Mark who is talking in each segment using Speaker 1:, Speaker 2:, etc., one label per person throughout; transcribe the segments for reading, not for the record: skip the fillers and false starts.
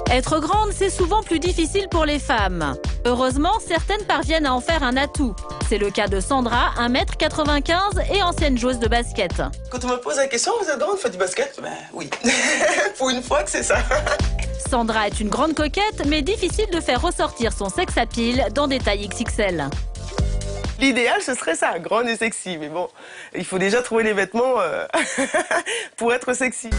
Speaker 1: Être grande, c'est souvent plus difficile pour les femmes. Heureusement, certaines parviennent à en faire un atout. C'est le cas de Sandra, 1m95 et ancienne joueuse de basket.
Speaker 2: Quand on me pose la question, vous êtes grande, vous faites du basket? Ben oui, pour une fois que c'est ça.
Speaker 1: Sandra est une grande coquette, mais difficile de faire ressortir son sex appeal dans des tailles XXL.
Speaker 2: L'idéal, ce serait ça, grande et sexy. Mais bon, il faut déjà trouver les vêtements pour être sexy.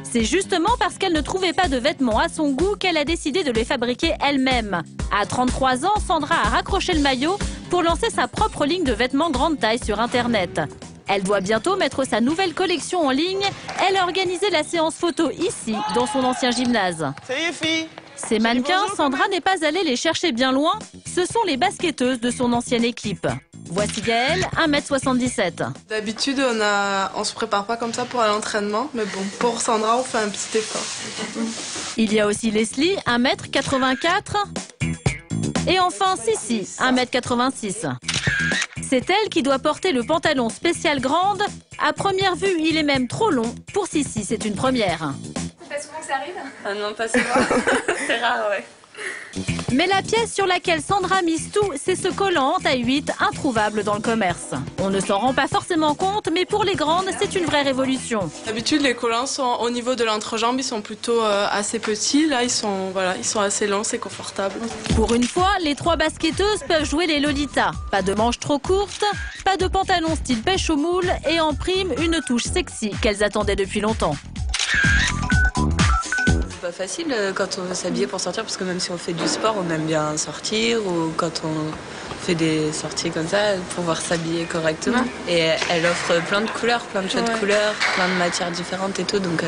Speaker 1: C'est justement parce qu'elle ne trouvait pas de vêtements à son goût qu'elle a décidé de les fabriquer elle-même. À 33 ans, Sandra a raccroché le maillot pour lancer sa propre ligne de vêtements grande taille sur Internet. Elle doit bientôt mettre sa nouvelle collection en ligne. Elle a organisé la séance photo ici, dans son ancien gymnase.
Speaker 2: Ça y est, filles.
Speaker 1: Ces mannequins, Sandra n'est pas allée les chercher bien loin. Ce sont les basketteuses de son ancienne équipe. Voici Gaëlle, 1m77.
Speaker 3: D'habitude, on se prépare pas comme ça pour l'entraînement, mais bon, pour Sandra, on fait un petit effort.
Speaker 1: Il y a aussi Leslie, 1m84. Et enfin Sissi, 1m86. C'est elle qui doit porter le pantalon spécial grande. À première vue, il est même trop long. Pour Sissi, c'est une première.
Speaker 4: Ça fait souvent que ça arrive?
Speaker 3: Ah non, pas souvent. C'est rare, ouais.
Speaker 1: Mais la pièce sur laquelle Sandra mise tout, c'est ce collant en taille 8, introuvable dans le commerce. On ne s'en rend pas forcément compte, mais pour les grandes, c'est une vraie révolution.
Speaker 3: D'habitude, les collants sont au niveau de l'entrejambe, ils sont plutôt assez petits. Là, ils sont assez longs, c'est confortable.
Speaker 1: Pour une fois, les trois basketteuses peuvent jouer les Lolitas. Pas de manches trop courtes, pas de pantalon style pêche au moule et en prime, une touche sexy qu'elles attendaient depuis longtemps.
Speaker 5: C'est pas facile quand on veut s'habiller pour sortir, parce que même si on fait du sport, on aime bien sortir, ou quand on fait des sorties comme ça, pouvoir s'habiller correctement. Et elle offre plein de couleurs, plein de chouettes couleurs, plein de matières différentes et tout, donc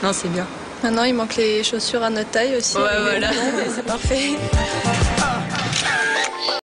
Speaker 5: non, c'est bien.
Speaker 4: Maintenant, il manque les chaussures à notre taille aussi.
Speaker 5: Ouais, voilà.
Speaker 4: C'est parfait.